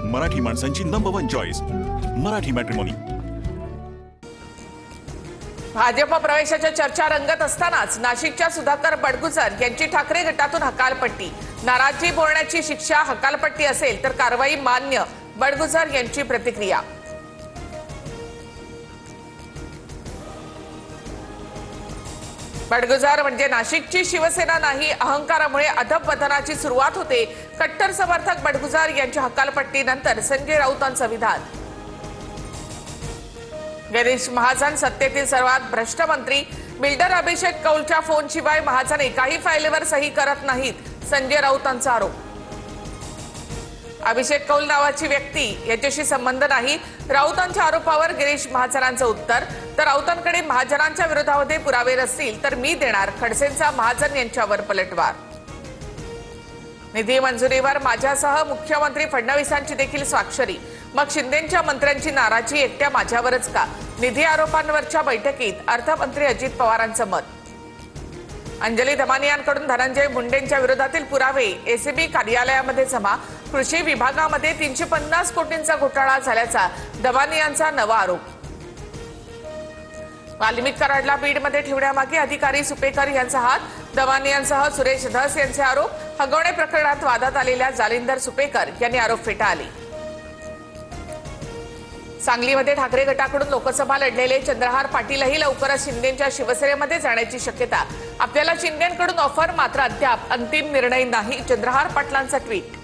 मराठी माणसांची number 1 choice Marathi matrimony. Bhajap प्रवेशाच्या चर्चा रंगत असतानाच नाशिकच्या सुधाकर बडगुजर यांची ठाकरे गटातून हकालपट्टी। नाराजी बोलण्याची शिक्षा हकालपट्टी असेल तर कारवाई मान्य, बडगुजर यांची प्रतिक्रिया। बडगुजर म्हणजे नाशिकची शिवसेना नाही, अहंकारामुळे अधपतनाची सुरुवात होते। कट्टर समर्थक बडगुजर यांच्या हकालपट्टीनंतर संजय राऊतांचं विधान। गिरीश महाजन सत्तेतील सर्वात भ्रष्ट मंत्री। बिल्डर अभिषेक कौलच्या फोनशिवाय महाजन एकाही फाईलवर सही करत नाहीत, संजय राऊतांचा आरोप। अभिषेक कौल नावाची व्यक्ती याच्याशी संबंध नाही, राऊतांच्या आरोपावर गिरीश महाजनांचं उत्तर। तर राऊतांकडे महाजनांच्या विरोधामध्ये पुरावे नसतील तर मी देणार, खडसेंचा महाजन यांच्यावर पलटवार। निधी मंजुरीवर माझ्यासह मुख्यमंत्री फडणवीसांची देखील स्वाक्षरी, मग शिंदेंच्या मंत्र्यांची नाराजी एकट्या माझ्यावरच का? निधी आरोपांवरच्या बैठकीत अर्थमंत्री अजित पवारांचं मत। अंजली दमानियांकडून धनंजय मुंडेंच्या विरोधातील पुरावे एसीबी कार्यालयामध्ये जमा। कृषी विभागामध्ये 350 कोटींचा घोटाळा झाल्याचा दमानियांचा नवा आरोप। वाल्मिक कराडला बीडमध्ये ठेवण्यामागे अधिकारी सुपेकर यांचा हात, दमानियांसह सुरेश धस यांचे आरोप। हगवणे प्रकरणात वादात आलेल्या जालिंदर सुपेकर यांनी आरोप फेटाळले। सांगलीमध्ये ठाकरे गटाकडून लोकसभा लढलेले चंद्रहार पाटीलही लवकरच शिंदेंच्या शिवसेनेमध्ये जाण्याची शक्यता। आपल्याला शिंदेंकडून ऑफर, मात्र अद्याप अंतिम निर्णय नाही, चंद्रहार पाटलांचा ट्विट।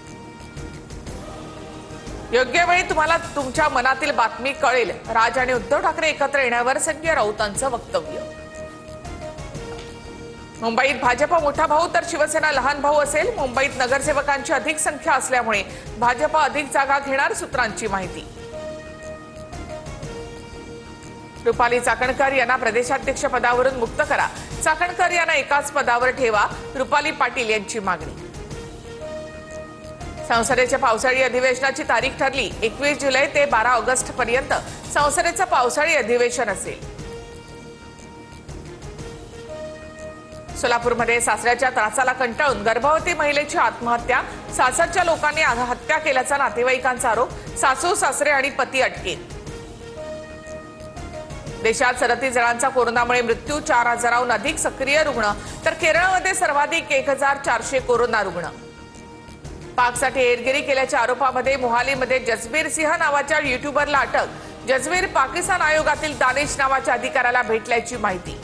योग्य वेळी तुम्हाला तुमच्या मनातील बातमी कळेल, राज आणि उद्धव ठाकरे एकत्र येण्यावर संजय राऊतांचं वक्तव्य। मुंबईत भाजप मोठा भाऊ तर शिवसेना लहान भाऊ असेल। मुंबईत नगरसेवकांची अधिक संख्या असल्यामुळे भाजप अधिक जागा घेणार, सूत्रांची माहिती। रुपाली चाकणकर यांना प्रदेशाध्यक्ष पदावरून मुक्त करा, चाकणकर यांना एकाच पदावर ठेवा, रुपाली पाटील यांची मागणी। संसदेच्या पावसाळी अधिवेशनाची तारीख ठरली, 21 जुलै ते 12 ऑगस्ट पर्यंत संसदेचं पावसाळी अधिवेशन असेल। सोलापूरमध्ये सासऱ्याच्या त्रासाला कंटाळून गर्भवती महिलेची आत्महत्या, सासरच्या लोकांनी हत्या केल्याचा नातेवाईकांचा आरोप। सासू सासरे आणि पती अटकेत। देशात 37 जणांचा कोरोनामुळे मृत्यू, 4000हून अधिक सक्रिय रुग्ण, तर केरळमध्ये सर्वाधिक 1400 कोरोना रुग्ण। पाकसाठी एरगिरी केल्याच्या आरोपामध्ये मोहालीमध्ये जसबीर सिंह नावाच्या युट्यूबरला अटक। जसबीर पाकिस्तान आयोगातील दानिश नावाच्या अधिकाऱ्याला भेटल्याची माहिती।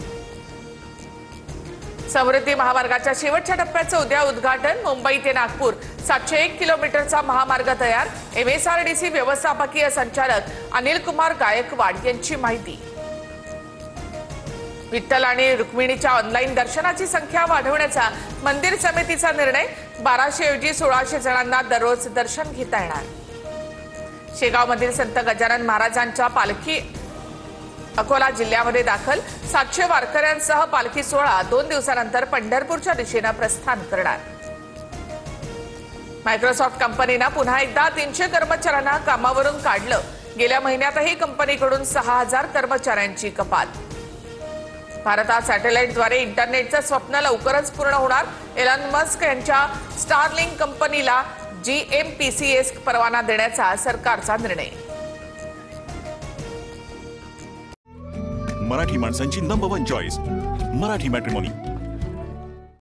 समृद्धी महामार्गाच्या शेवटच्या टप्प्याचं उद्या उद्घाटन। मुंबई ते नागपूर 701 किलोमीटरचा महामार्ग तयार। MSRDC व्यवस्थापकीय संचालक अनिल कुमार गायकवाड यांची माहिती। विठ्ठल आणि रुक्मिणीच्या ऑनलाईन दर्शनाची संख्या वाढवण्याचा मंदिर समितीचा निर्णय। 1200 ऐवजी 1600 जणांना दररोज दर्शन घेता येणार। शेगावमधील संत गजानन महाराजांच्या पालखी अकोला जिल्ह्यामध्ये दाखल। 700 वारकऱ्यांसह पालखी सोहळा 2 दिवसानंतर पंढरपूरच्या दिशेने प्रस्थान करणार। मायक्रोसॉफ्ट कंपनीनं पुन्हा एकदा 300 कर्मचाऱ्यांना कामावरून काढलं। गेल्या महिन्यातही कंपनीकडून 6000 कर्मचाऱ्यांची कपात। भारतात सॅटेलाइटद्वारे इंटरनेटचं स्वप्न लवकरच पूर्ण होणार। एलन मस्क यांच्या स्टारलिंक कंपनीला GMPCS परवाना देण्याचा सरकारचा निर्णय। मराठी माणसांची नंबर 1 चॉईस मराठी मॅट्रिमोनी।